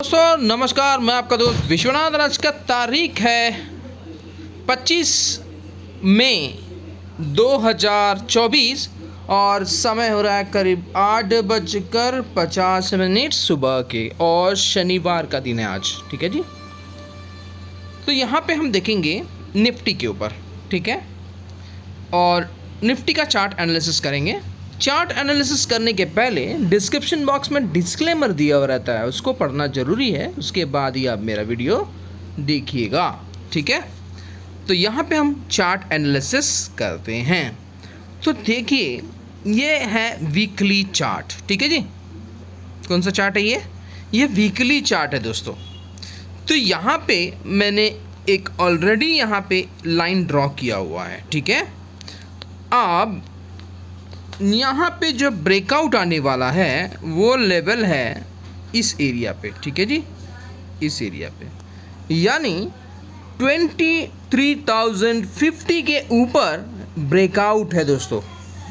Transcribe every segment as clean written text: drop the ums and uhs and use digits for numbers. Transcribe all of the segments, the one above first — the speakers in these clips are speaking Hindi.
दोस्तों नमस्कार, मैं आपका दोस्त विश्वनाथ। आज का तारीख है 25 मई 2024 और समय हो रहा है करीब 8:50 सुबह के और शनिवार का दिन है आज। ठीक है जी। तो यहाँ पे हम देखेंगे निफ्टी के ऊपर, ठीक है, और निफ्टी का चार्ट एनालिसिस करेंगे। चार्ट एनालिसिस करने के पहले डिस्क्रिप्शन बॉक्स में डिस्क्लेमर दिया हुआ रहता है, उसको पढ़ना ज़रूरी है, उसके बाद ही आप मेरा वीडियो देखिएगा। ठीक है, तो यहाँ पे हम चार्ट एनालिसिस करते हैं। तो देखिए, ये है वीकली चार्ट। ठीक है जी। कौन सा चार्ट है ये वीकली चार्ट है दोस्तों। तो यहाँ पे मैंने एक ऑलरेडी यहाँ पे लाइन ड्रॉ किया हुआ है। ठीक है, अब यहाँ पे जो ब्रेकआउट आने वाला है वो लेवल है इस एरिया पे। ठीक है जी, इस एरिया पे, यानी 23,050 के ऊपर ब्रेकआउट है दोस्तों।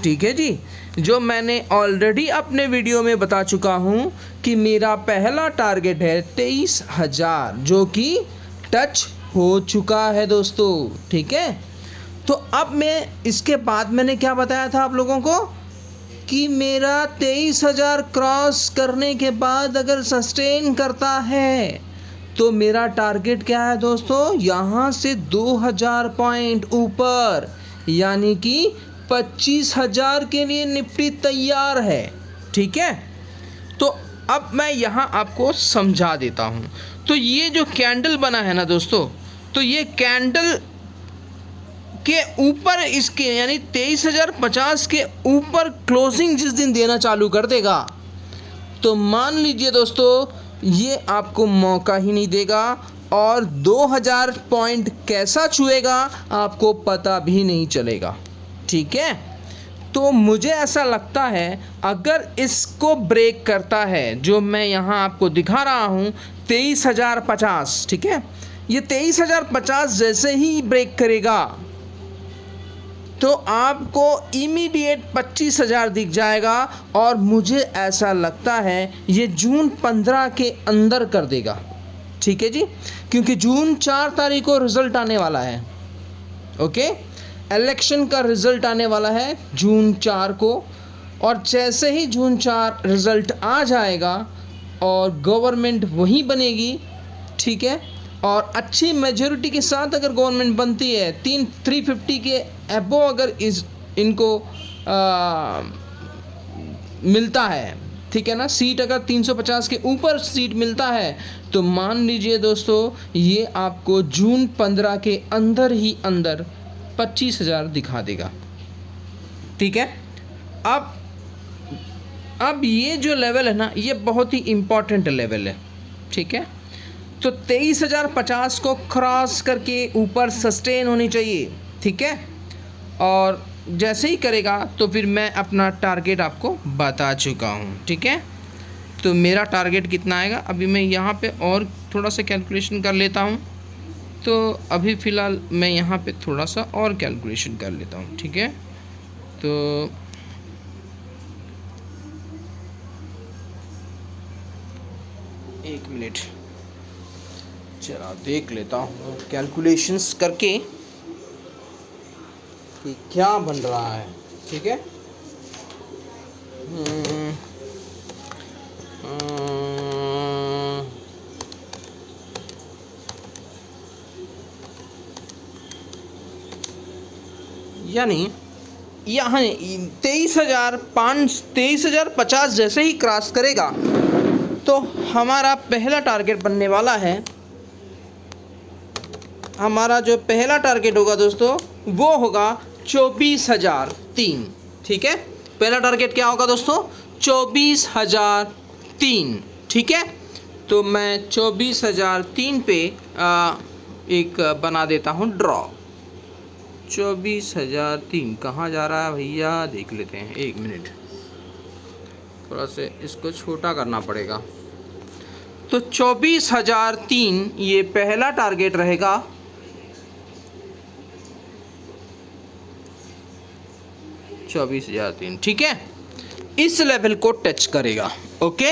ठीक है जी, जो मैंने ऑलरेडी अपने वीडियो में बता चुका हूँ कि मेरा पहला टारगेट है 23,000, जो कि टच हो चुका है दोस्तों। ठीक है, तो अब मैं इसके बाद मैंने क्या बताया था आप लोगों को कि मेरा 23,000 क्रॉस करने के बाद अगर सस्टेन करता है तो मेरा टारगेट क्या है दोस्तों, यहाँ से 2,000 पॉइंट ऊपर, यानी कि 25,000 के लिए निफ्टी तैयार है। ठीक है, तो अब मैं यहाँ आपको समझा देता हूँ। तो ये जो कैंडल बना है ना दोस्तों, तो ये कैंडल के ऊपर इसके यानी 23,050 के ऊपर क्लोजिंग जिस दिन देना चालू कर देगा, तो मान लीजिए दोस्तों ये आपको मौका ही नहीं देगा और 2,000 पॉइंट कैसा छुएगा आपको पता भी नहीं चलेगा। ठीक है, तो मुझे ऐसा लगता है अगर इसको ब्रेक करता है, जो मैं यहाँ आपको दिखा रहा हूँ 23,050, ठीक है, ये 23,050 जैसे ही ब्रेक करेगा तो आपको इमीडिएट 25,000 दिख जाएगा और मुझे ऐसा लगता है ये जून 15 के अंदर कर देगा। ठीक है जी, क्योंकि जून 4 तारीख को रिज़ल्ट आने वाला है। ओके, इलेक्शन का रिज़ल्ट आने वाला है जून 4 को, और जैसे ही जून 4 रिज़ल्ट आ जाएगा और गवर्नमेंट वही बनेगी, ठीक है, और अच्छी मेजॉरिटी के साथ अगर गवर्नमेंट बनती है, 350 के एबो अगर इनको मिलता है, ठीक है ना, सीट अगर 350 के ऊपर सीट मिलता है, तो मान लीजिए दोस्तों ये आपको जून 15 के अंदर ही अंदर 25,000 दिखा देगा। ठीक है, अब ये जो लेवल है ना, ये बहुत ही इम्पॉर्टेंट लेवल है। ठीक है, तो 23,050 को क्रॉस करके ऊपर सस्टेन होनी चाहिए। ठीक है, और जैसे ही करेगा तो फिर मैं अपना टारगेट आपको बता चुका हूँ। ठीक है, तो मेरा टारगेट कितना आएगा, अभी मैं यहाँ पे और थोड़ा सा कैलकुलेशन कर लेता हूँ। तो अभी फ़िलहाल मैं यहाँ पे थोड़ा सा और कैलकुलेशन कर लेता हूँ। ठीक है, तो एक मिनट, चला देख लेता हूँ कैलकुलेशंस करके कि क्या बन रहा है। ठीक है, यानी यहाँ 23,050 जैसे ही क्रॉस करेगा तो हमारा पहला टारगेट बनने वाला है। हमारा जो पहला टारगेट होगा दोस्तों वो होगा 24,003। ठीक है, पहला टारगेट क्या होगा दोस्तों, 24,003। ठीक है, तो मैं 24,003 पे एक बना देता हूँ ड्रॉ। 24,003 कहाँ जा रहा है भैया, देख लेते हैं, एक मिनट, थोड़ा से इसको छोटा करना पड़ेगा। तो 24,003 ये पहला टारगेट रहेगा। 24,003, ठीक है, इस लेवल को टच करेगा। ओके,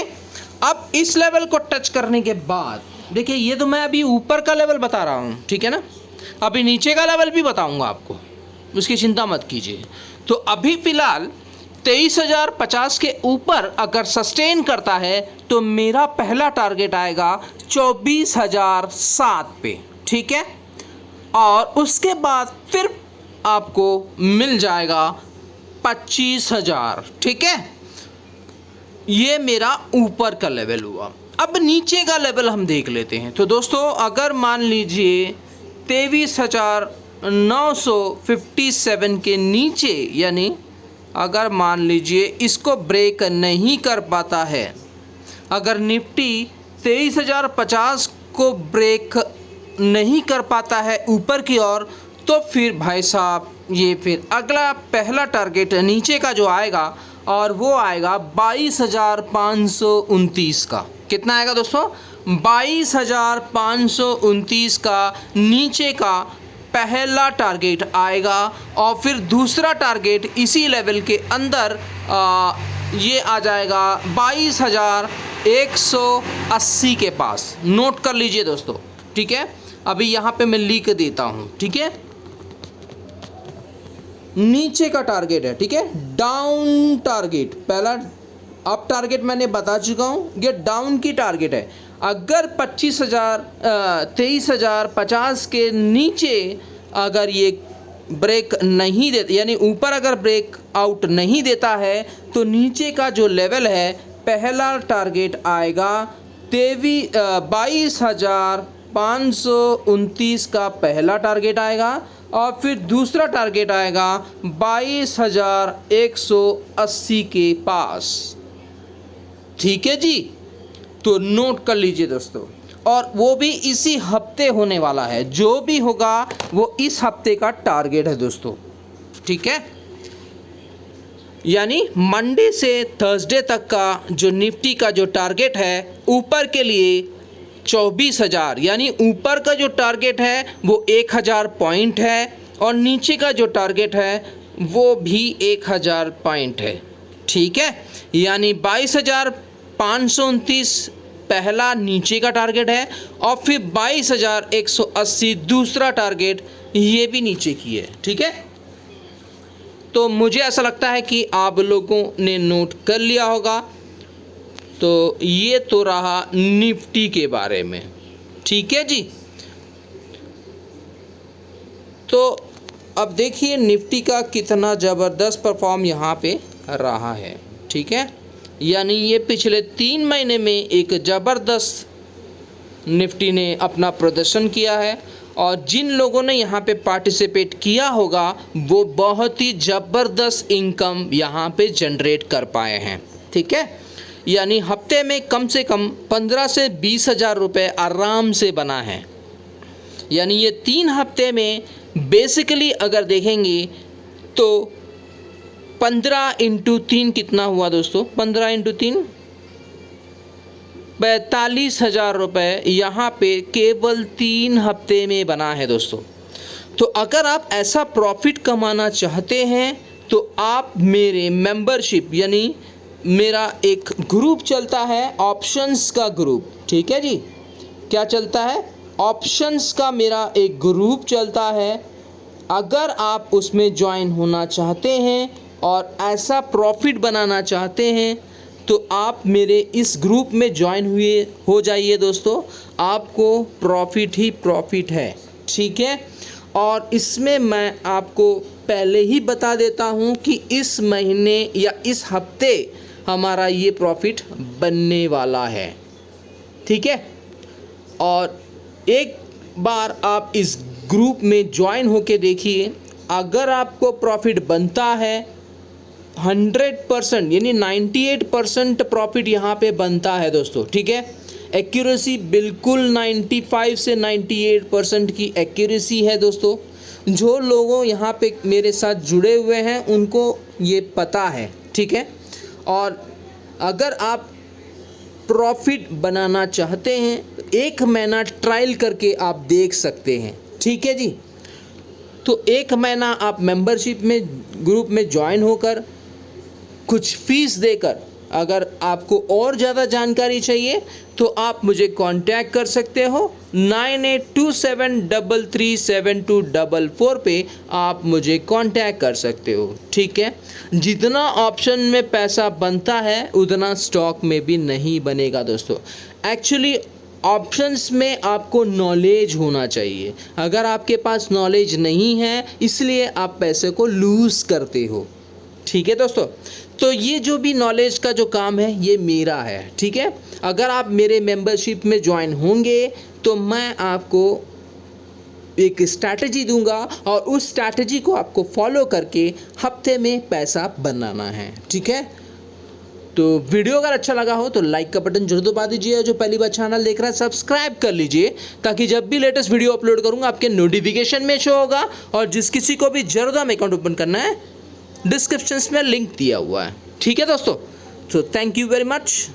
अब इस लेवल को टच करने के बाद देखिए, ये तो मैं अभी ऊपर का लेवल बता रहा हूँ, ठीक है ना। अभी नीचे का लेवल भी बताऊँगा आपको, उसकी चिंता मत कीजिए। तो अभी फ़िलहाल 23,050 के ऊपर अगर सस्टेन करता है तो मेरा पहला टारगेट आएगा 24,007 पे, ठीक है। और उसके बाद फिर आपको मिल जाएगा 25,000, ठीक है। ये मेरा ऊपर का लेवल हुआ। अब नीचे का लेवल हम देख लेते हैं। तो दोस्तों, अगर मान लीजिए 23,957 के नीचे, यानी अगर मान लीजिए इसको ब्रेक नहीं कर पाता है, अगर निफ्टी 23,050 को ब्रेक नहीं कर पाता है ऊपर की ओर, तो फिर भाई साहब ये फिर अगला पहला टारगेट नीचे का जो आएगा, और वो आएगा 22,529 का। कितना आएगा दोस्तों? 22,529 का नीचे का पहला टारगेट आएगा। और फिर दूसरा टारगेट इसी लेवल के अंदर ये आ जाएगा 22,180 के पास। नोट कर लीजिए दोस्तों, ठीक है। अभी यहाँ पे मैं लिख देता हूँ, ठीक है। नीचे का टारगेट है, ठीक है, डाउन टारगेट। पहला अप टारगेट मैंने बता चुका हूँ, ये डाउन की टारगेट है। अगर 23,050 के नीचे अगर ये ब्रेक नहीं देता, यानी ऊपर अगर ब्रेक आउट नहीं देता है, तो नीचे का जो लेवल है पहला टारगेट आएगा 22,529 का पहला टारगेट आएगा। और फिर दूसरा टारगेट आएगा 22,180 के पास, ठीक है जी। तो नोट कर लीजिए दोस्तों, और वो भी इसी हफ्ते होने वाला है। जो भी होगा वो इस हफ्ते का टारगेट है दोस्तों, ठीक है। यानी मंडे से थर्सडे तक का जो निफ्टी का जो टारगेट है ऊपर के लिए 24,000, यानी ऊपर का जो टारगेट है वो 1,000 पॉइंट है, और नीचे का जो टारगेट है वो भी 1,000 पॉइंट है, ठीक है। यानी 22,529 पहला नीचे का टारगेट है, और फिर 22,180 दूसरा टारगेट, ये भी नीचे की है, ठीक है। तो मुझे ऐसा लगता है कि आप लोगों ने नोट कर लिया होगा। तो ये तो रहा निफ्टी के बारे में, ठीक है जी। तो अब देखिए निफ्टी का कितना ज़बरदस्त परफॉर्म यहाँ पे रहा है, ठीक है। यानी ये पिछले 3 महीने में एक ज़बरदस्त निफ्टी ने अपना प्रदर्शन किया है, और जिन लोगों ने यहाँ पे पार्टिसिपेट किया होगा वो बहुत ही ज़बरदस्त इनकम यहाँ पे जनरेट कर पाए हैं, ठीक है। यानी हफ्ते में कम से कम 15 से 20,000 रुपये आराम से बना है। यानी ये 3 हफ्ते में बेसिकली अगर देखेंगे तो 15 इंटू 3 कितना हुआ दोस्तों? 15 इंटू 3 42,000 रुपये यहाँ पे केवल 3 हफ्ते में बना है दोस्तों। तो अगर आप ऐसा प्रॉफिट कमाना चाहते हैं तो आप मेरे मेंबरशिप, यानी मेरा एक ग्रुप चलता है ऑप्शंस का ग्रुप, ठीक है जी। क्या चलता है? ऑप्शंस का मेरा एक ग्रुप चलता है। अगर आप उसमें ज्वाइन होना चाहते हैं और ऐसा प्रॉफिट बनाना चाहते हैं तो आप मेरे इस ग्रुप में ज्वाइन हो जाइए दोस्तों। आपको प्रॉफिट ही प्रॉफिट है, ठीक है। और इसमें मैं आपको पहले ही बता देता हूं कि इस महीने या इस हफ्ते हमारा ये प्रॉफिट बनने वाला है, ठीक है। और एक बार आप इस ग्रुप में ज्वाइन होके देखिए, अगर आपको प्रॉफिट बनता है 100%, यानी 98% प्रॉफिट यहाँ पे बनता है दोस्तों, ठीक है। एक्यूरेसी बिल्कुल 95 से 98% की एक्यूरेसी है दोस्तों। जो लोगों यहाँ पे मेरे साथ जुड़े हुए हैं उनको ये पता है, ठीक है। और अगर आप प्रॉफिट बनाना चाहते हैं तो 1 महीना ट्रायल करके आप देख सकते हैं, ठीक है जी। तो 1 महीना आप मेंबरशिप में ग्रुप में ज्वाइन होकर कुछ फीस देकर अगर आपको और ज़्यादा जानकारी चाहिए तो आप मुझे कांटेक्ट कर सकते हो 9827337244 पे आप मुझे कांटेक्ट कर सकते हो। ठीक है, जितना ऑप्शन में पैसा बनता है उतना स्टॉक में भी नहीं बनेगा दोस्तों। एक्चुअली ऑप्शंस में आपको नॉलेज होना चाहिए, अगर आपके पास नॉलेज नहीं है इसलिए आप पैसे को लूज़ करते हो। ठीक है दोस्तों, तो ये जो भी नॉलेज का जो काम है ये मेरा है। ठीक है, अगर आप मेरे मेंबरशिप में ज्वाइन होंगे तो मैं आपको एक स्ट्रैटेजी दूंगा और उस स्ट्रैटेजी को आपको फॉलो करके हफ्ते में पैसा बनाना है। ठीक है, तो वीडियो अगर अच्छा लगा हो तो लाइक का बटन जरूर दबा दीजिए। जो पहली बार चैनल देख रहा है सब्सक्राइब कर लीजिए ताकि जब भी लेटेस्ट वीडियो अपलोड करूंगा आपके नोटिफिकेशन में शो होगा। और जिस किसी को भी जरूर अकाउंट ओपन करना है डिस्क्रिप्शन में लिंक दिया हुआ है। ठीक है दोस्तों, so thank you very much.